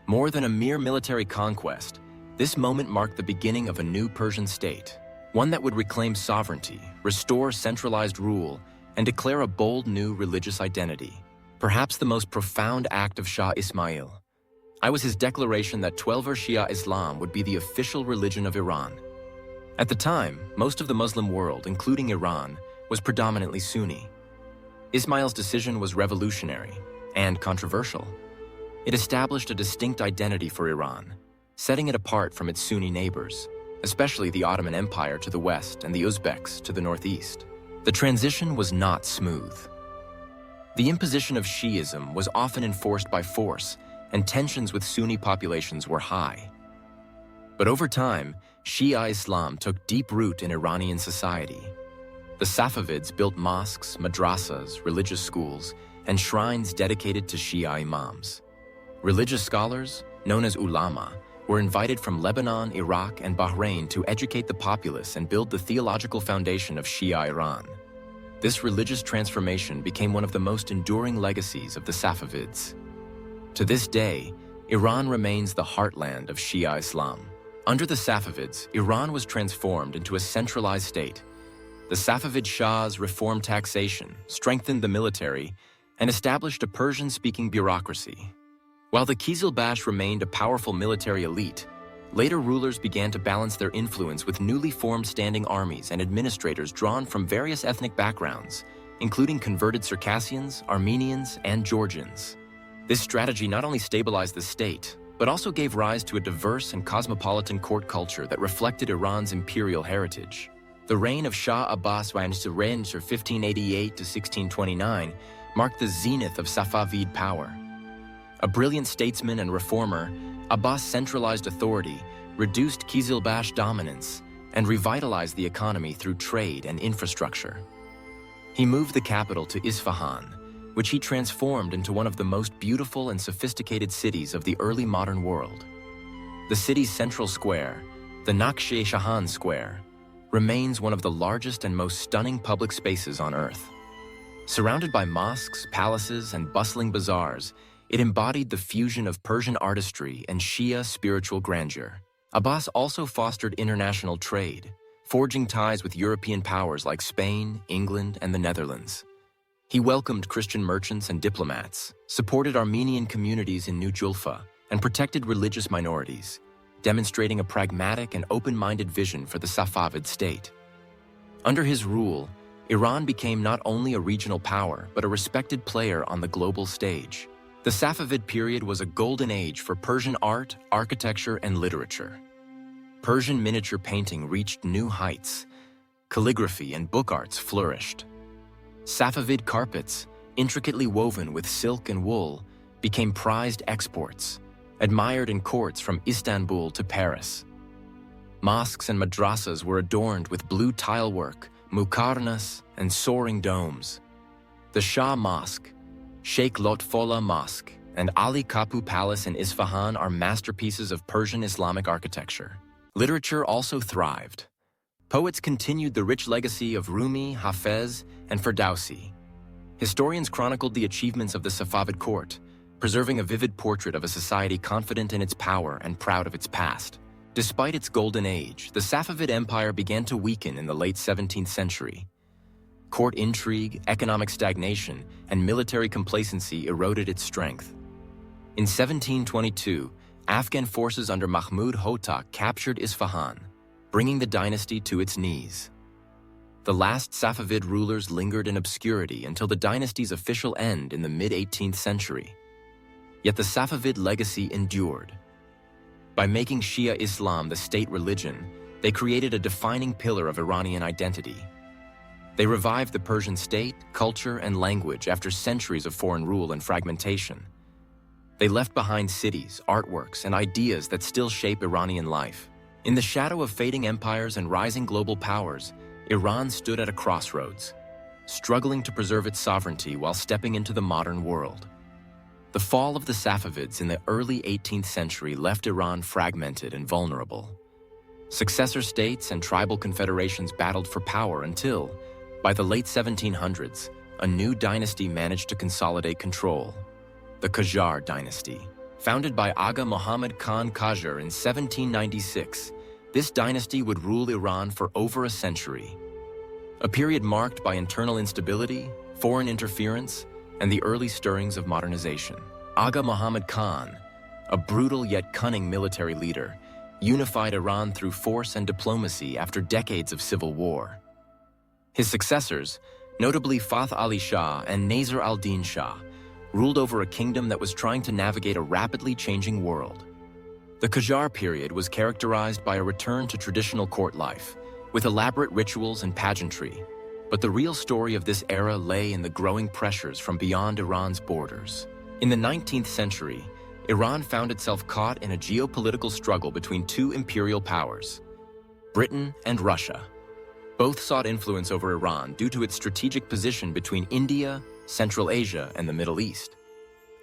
More than a mere military conquest, this moment marked the beginning of a new Persian state, one that would reclaim sovereignty, restore centralized rule, and declare a bold new religious identity. Perhaps the most profound act of Shah Ismail was his declaration that Twelver Shia Islam would be the official religion of Iran. At the time, most of the Muslim world, including Iran, was predominantly Sunni. Ismail's decision was revolutionary and controversial. It established a distinct identity for Iran, setting it apart from its Sunni neighbors, especially the Ottoman Empire to the west and the Uzbeks to the northeast. The transition was not smooth. The imposition of Shi'ism was often enforced by force, and tensions with Sunni populations were high. But over time, Shia Islam took deep root in Iranian society. The Safavids built mosques, madrasas, religious schools, and shrines dedicated to Shia imams. Religious scholars, known as ulama, were invited from Lebanon, Iraq, and Bahrain to educate the populace and build the theological foundation of Shia Iran. This religious transformation became one of the most enduring legacies of the Safavids. To this day, Iran remains the heartland of Shia Islam. Under the Safavids, Iran was transformed into a centralized state. The Safavid Shahs reformed taxation, strengthened the military, and established a Persian-speaking bureaucracy. While the Kizilbash remained a powerful military elite, later rulers began to balance their influence with newly formed standing armies and administrators drawn from various ethnic backgrounds, including converted Circassians, Armenians, and Georgians. This strategy not only stabilized the state, but also gave rise to a diverse and cosmopolitan court culture that reflected Iran's imperial heritage. The reign of Shah Abbas from 1588 to 1629 marked the zenith of Safavid power. A brilliant statesman and reformer, Abbas centralized authority, reduced Qizilbash dominance, and revitalized the economy through trade and infrastructure. He moved the capital to Isfahan, which he transformed into one of the most beautiful and sophisticated cities of the early modern world. The city's central square, the Naqsh-e-Shahan Square, remains one of the largest and most stunning public spaces on Earth. Surrounded by mosques, palaces, and bustling bazaars, it embodied the fusion of Persian artistry and Shia spiritual grandeur. Abbas also fostered international trade, forging ties with European powers like Spain, England, and the Netherlands. He welcomed Christian merchants and diplomats, supported Armenian communities in New Julfa, and protected religious minorities, demonstrating a pragmatic and open-minded vision for the Safavid state. Under his rule, Iran became not only a regional power, but a respected player on the global stage. The Safavid period was a golden age for Persian art, architecture, and literature. Persian miniature painting reached new heights. Calligraphy and book arts flourished. Safavid carpets, intricately woven with silk and wool, became prized exports, admired in courts from Istanbul to Paris. Mosques and madrasas were adorned with blue tilework, muqarnas, and soaring domes. The Shah Mosque, Sheikh Lotfollah Mosque, and Ali Kapu Palace in Isfahan are masterpieces of Persian Islamic architecture. Literature also thrived. Poets continued the rich legacy of Rumi, Hafez, and Ferdowsi. Historians chronicled the achievements of the Safavid court, preserving a vivid portrait of a society confident in its power and proud of its past. Despite its golden age, the Safavid Empire began to weaken in the late 17th century. Court intrigue, economic stagnation, and military complacency eroded its strength. In 1722, Afghan forces under Mahmud Hotak captured Isfahan, bringing the dynasty to its knees. The last Safavid rulers lingered in obscurity until the dynasty's official end in the mid-18th century. Yet the Safavid legacy endured. By making Shia Islam the state religion, they created a defining pillar of Iranian identity. They revived the Persian state, culture, and language after centuries of foreign rule and fragmentation. They left behind cities, artworks, and ideas that still shape Iranian life. In the shadow of fading empires and rising global powers, Iran stood at a crossroads, struggling to preserve its sovereignty while stepping into the modern world. The fall of the Safavids in the early 18th century left Iran fragmented and vulnerable. Successor states and tribal confederations battled for power until, by the late 1700s, a new dynasty managed to consolidate control. The Qajar dynasty. Founded by Aga Muhammad Khan Qajar in 1796, this dynasty would rule Iran for over a century. A period marked by internal instability, foreign interference, and the early stirrings of modernization. Aga Muhammad Khan, a brutal yet cunning military leader, unified Iran through force and diplomacy after decades of civil war. His successors, notably Fath Ali Shah and Nasr al-Din Shah, ruled over a kingdom that was trying to navigate a rapidly changing world. The Qajar period was characterized by a return to traditional court life, with elaborate rituals and pageantry, but the real story of this era lay in the growing pressures from beyond Iran's borders. In the 19th century, Iran found itself caught in a geopolitical struggle between two imperial powers, Britain and Russia. Both sought influence over Iran due to its strategic position between India, Central Asia, and the Middle East.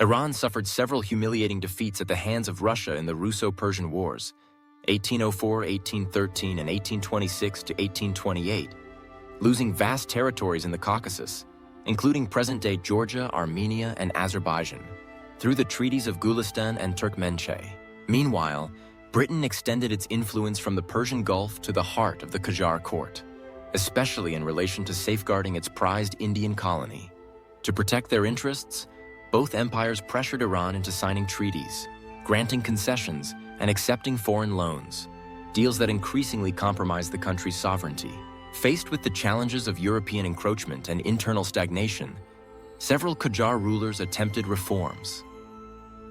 Iran suffered several humiliating defeats at the hands of Russia in the Russo-Persian Wars, 1804, 1813, and 1826 to 1828, losing vast territories in the Caucasus, including present-day Georgia, Armenia, and Azerbaijan, through the treaties of Gulistan and Turkmenchay. Meanwhile, Britain extended its influence from the Persian Gulf to the heart of the Qajar court, especially in relation to safeguarding its prized Indian colony. To protect their interests, both empires pressured Iran into signing treaties, granting concessions, and accepting foreign loans, deals that increasingly compromised the country's sovereignty. Faced with the challenges of European encroachment and internal stagnation, several Qajar rulers attempted reforms.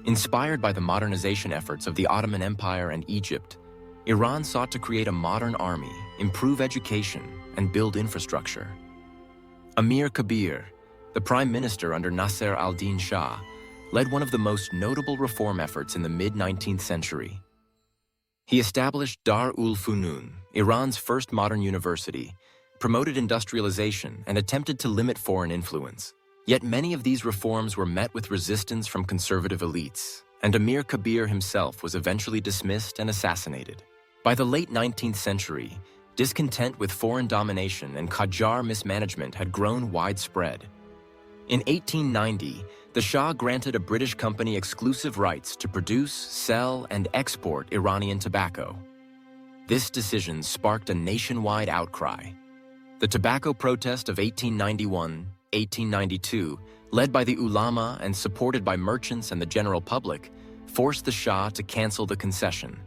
Inspired by the modernization efforts of the Ottoman Empire and Egypt, Iran sought to create a modern army, improve education, and build infrastructure. Amir Kabir, the prime minister under Nasser al-Din Shah, led one of the most notable reform efforts in the mid-19th century. He established Dar-ul-Funun, Iran's first modern university, promoted industrialization, and attempted to limit foreign influence. Yet many of these reforms were met with resistance from conservative elites, and Amir Kabir himself was eventually dismissed and assassinated. By the late 19th century, discontent with foreign domination and Qajar mismanagement had grown widespread. In 1890, the Shah granted a British company exclusive rights to produce, sell, and export Iranian tobacco. This decision sparked a nationwide outcry. The tobacco protest of 1891-1892, led by the ulama and supported by merchants and the general public, forced the Shah to cancel the concession,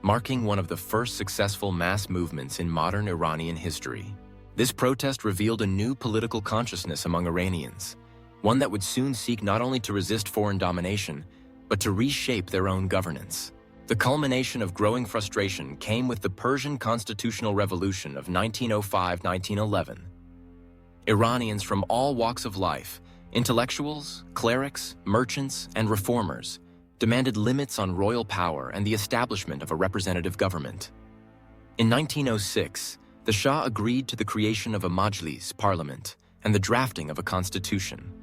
marking one of the first successful mass movements in modern Iranian history. This protest revealed a new political consciousness among Iranians, one that would soon seek not only to resist foreign domination, but to reshape their own governance. The culmination of growing frustration came with the Persian constitutional revolution of 1905-1911. Iranians from all walks of life, intellectuals, clerics, merchants, and reformers, demanded limits on royal power and the establishment of a representative government. In 1906, the Shah agreed to the creation of a majlis, parliament, and the drafting of a constitution.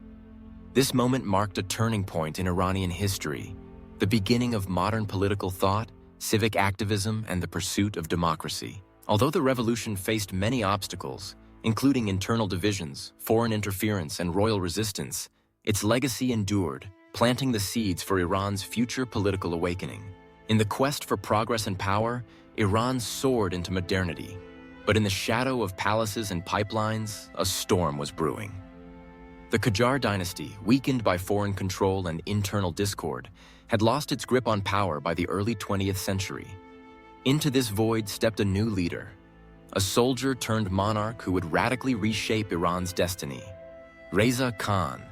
This moment marked a turning point in Iranian history, the beginning of modern political thought, civic activism, and the pursuit of democracy. Although the revolution faced many obstacles, including internal divisions, foreign interference, and royal resistance, its legacy endured, planting the seeds for Iran's future political awakening. In the quest for progress and power, Iran soared into modernity. But in the shadow of palaces and pipelines, a storm was brewing. The Qajar dynasty, weakened by foreign control and internal discord, had lost its grip on power by the early 20th century. Into this void stepped a new leader, a soldier-turned-monarch who would radically reshape Iran's destiny. Reza Khan,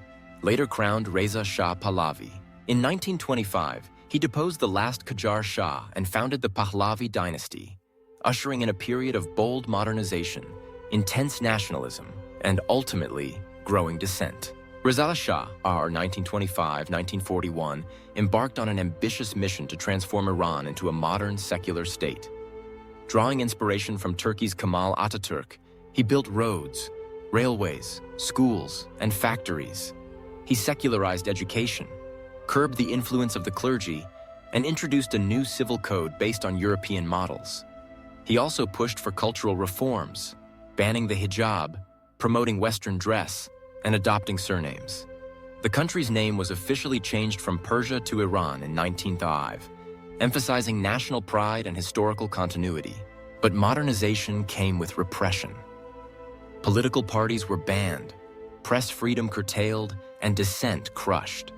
later crowned Reza Shah Pahlavi. In 1925, he deposed the last Qajar Shah and founded the Pahlavi dynasty, ushering in a period of bold modernization, intense nationalism, and ultimately, growing dissent. Reza Shah, R. 1925-1941, embarked on an ambitious mission to transform Iran into a modern, secular state. Drawing inspiration from Turkey's Kemal Atatürk, he built roads, railways, schools, and factories. He secularized education, curbed the influence of the clergy, and introduced a new civil code based on European models. He also pushed for cultural reforms, banning the hijab, promoting Western dress, and adopting surnames. The country's name was officially changed from Persia to Iran in 1905, emphasizing national pride and historical continuity. But modernization came with repression. Political parties were banned, press freedom curtailed, and dissent crushed.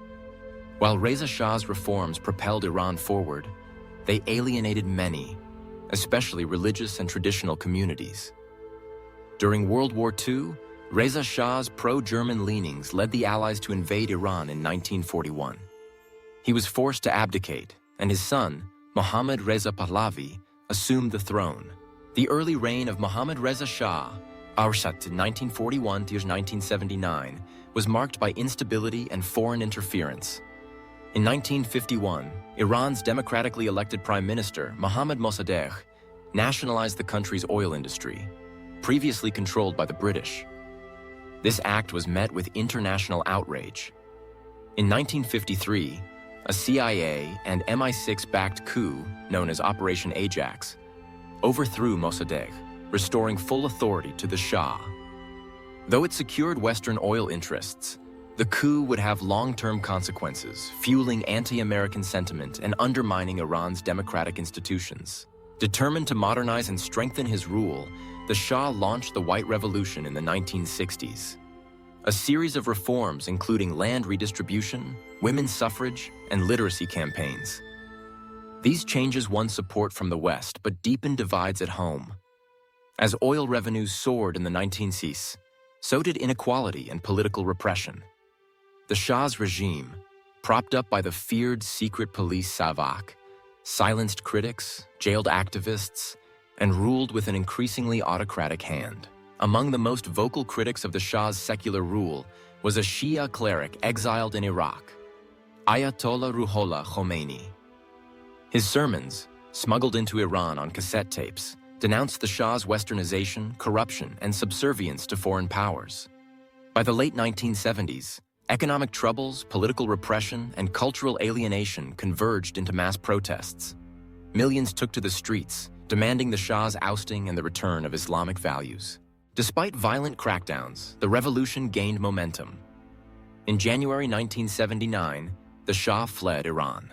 While Reza Shah's reforms propelled Iran forward, they alienated many, especially religious and traditional communities. During World War II, Reza Shah's pro-German leanings led the Allies to invade Iran in 1941. He was forced to abdicate, and his son, Mohammad Reza Pahlavi, assumed the throne. The early reign of Mohammad Reza Shah, Arshad 1941 to 1979, was marked by instability and foreign interference. In 1951, Iran's democratically elected Prime Minister, Mohammad Mossadegh, nationalized the country's oil industry, previously controlled by the British. This act was met with international outrage. In 1953, a CIA and MI6-backed coup, known as Operation Ajax, overthrew Mossadegh, restoring full authority to the Shah. Though it secured Western oil interests, the coup would have long-term consequences, fueling anti-American sentiment and undermining Iran's democratic institutions. Determined to modernize and strengthen his rule, the Shah launched the White Revolution in the 1960s. A series of reforms including land redistribution, women's suffrage, and literacy campaigns. These changes won support from the West but deepened divides at home. As oil revenues soared in the 1960s, so did inequality and political repression. The Shah's regime, propped up by the feared secret police Savak, silenced critics, jailed activists, and ruled with an increasingly autocratic hand. Among the most vocal critics of the Shah's secular rule was a Shia cleric exiled in Iraq, Ayatollah Ruhollah Khomeini. His sermons, smuggled into Iran on cassette tapes, denounced the Shah's westernization, corruption, and subservience to foreign powers. By the late 1970s, economic troubles, political repression, and cultural alienation converged into mass protests. Millions took to the streets, demanding the Shah's ousting and the return of Islamic values. Despite violent crackdowns, the revolution gained momentum. In January 1979, the Shah fled Iran.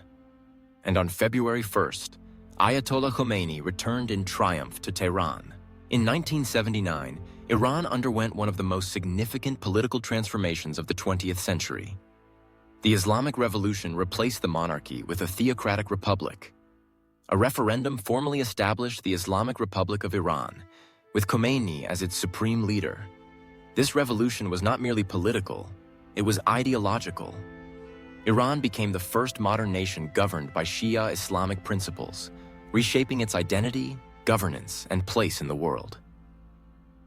And on February 1st, Ayatollah Khomeini returned in triumph to Tehran. In 1979, Iran underwent one of the most significant political transformations of the 20th century. The Islamic Revolution replaced the monarchy with a theocratic republic. A referendum formally established the Islamic Republic of Iran, with Khomeini as its supreme leader. This revolution was not merely political, it was ideological. Iran became the first modern nation governed by Shia Islamic principles, reshaping its identity, governance, and place in the world.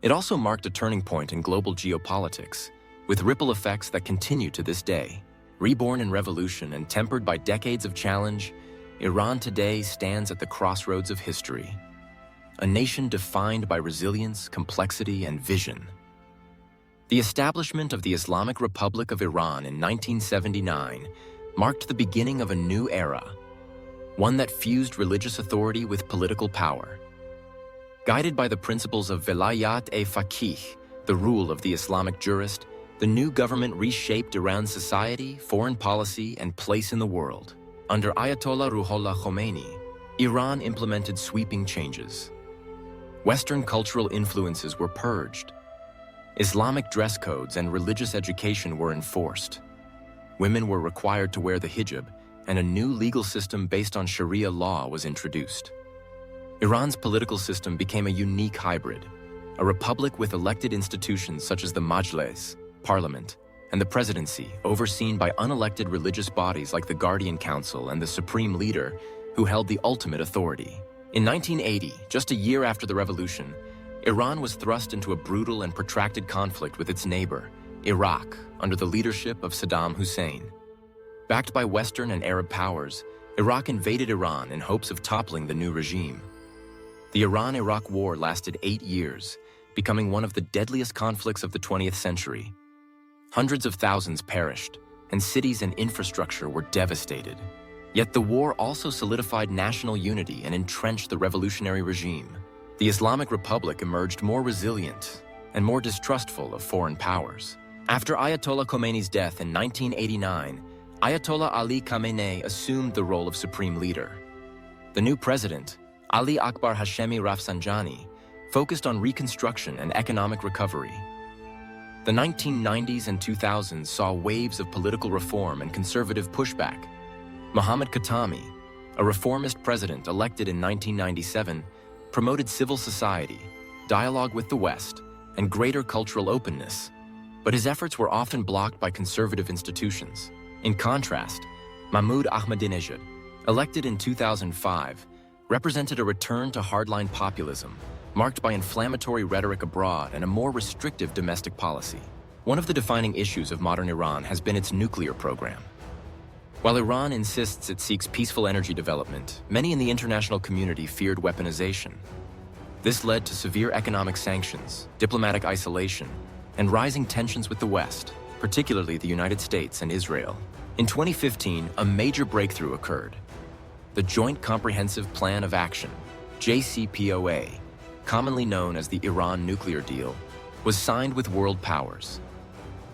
It also marked a turning point in global geopolitics, with ripple effects that continue to this day. Reborn in revolution and tempered by decades of challenge, Iran today stands at the crossroads of history. A nation defined by resilience, complexity, and vision. The establishment of the Islamic Republic of Iran in 1979 marked the beginning of a new era, one that fused religious authority with political power. Guided by the principles of Velayat-e-Faqih, the rule of the Islamic jurist, the new government reshaped Iran's society, foreign policy, and place in the world. Under Ayatollah Ruhollah Khomeini, Iran implemented sweeping changes. Western cultural influences were purged. Islamic dress codes and religious education were enforced. Women were required to wear the hijab, and a new legal system based on Sharia law was introduced. Iran's political system became a unique hybrid, a republic with elected institutions such as the Majlis, parliament, and the presidency, overseen by unelected religious bodies like the Guardian Council and the Supreme Leader, who held the ultimate authority. In 1980, just a year after the revolution, Iran was thrust into a brutal and protracted conflict with its neighbor, Iraq, under the leadership of Saddam Hussein. Backed by Western and Arab powers, Iraq invaded Iran in hopes of toppling the new regime. The Iran-Iraq War lasted 8 years, becoming one of the deadliest conflicts of the 20th century. Hundreds of thousands perished, and cities and infrastructure were devastated. Yet the war also solidified national unity and entrenched the revolutionary regime. The Islamic Republic emerged more resilient and more distrustful of foreign powers. After Ayatollah Khomeini's death in 1989, Ayatollah Ali Khamenei assumed the role of supreme leader. The new president, Ali Akbar Hashemi Rafsanjani, focused on reconstruction and economic recovery. The 1990s and 2000s saw waves of political reform and conservative pushback. Mohammad Khatami, a reformist president elected in 1997, promoted civil society, dialogue with the West, and greater cultural openness, but his efforts were often blocked by conservative institutions. In contrast, Mahmoud Ahmadinejad, elected in 2005, represented a return to hardline populism, marked by inflammatory rhetoric abroad and a more restrictive domestic policy. One of the defining issues of modern Iran has been its nuclear program. While Iran insists it seeks peaceful energy development, many in the international community feared weaponization. This led to severe economic sanctions, diplomatic isolation, and rising tensions with the West, particularly the United States and Israel. In 2015, a major breakthrough occurred. The Joint Comprehensive Plan of Action, JCPOA, commonly known as the Iran nuclear deal, was signed with world powers.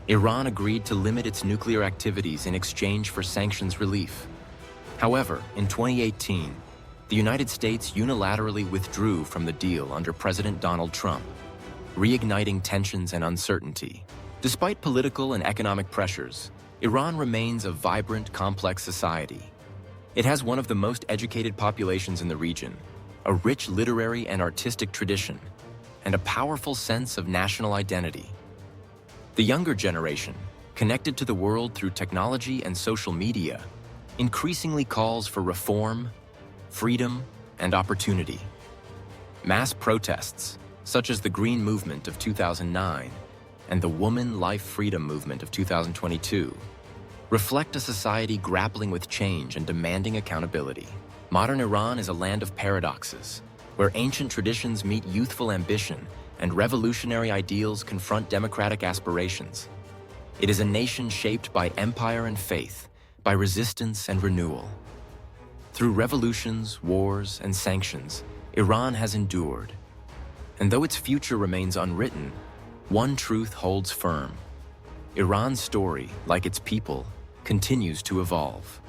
Iran agreed to limit its nuclear activities in exchange for sanctions relief. However, in 2018, the United States unilaterally withdrew from the deal under President Donald Trump, reigniting tensions and uncertainty. Despite political and economic pressures, Iran remains a vibrant, complex society. It has one of the most educated populations in the region, a rich literary and artistic tradition, and a powerful sense of national identity. The younger generation, connected to the world through technology and social media, increasingly calls for reform, freedom, and opportunity. Mass protests, such as the Green Movement of 2009 and the Woman Life Freedom Movement of 2022, reflect a society grappling with change and demanding accountability. Modern Iran is a land of paradoxes, where ancient traditions meet youthful ambition and revolutionary ideals confront democratic aspirations. It is a nation shaped by empire and faith, by resistance and renewal. Through revolutions, wars, and sanctions, Iran has endured. And though its future remains unwritten, one truth holds firm. Iran's story, like its people, continues to evolve.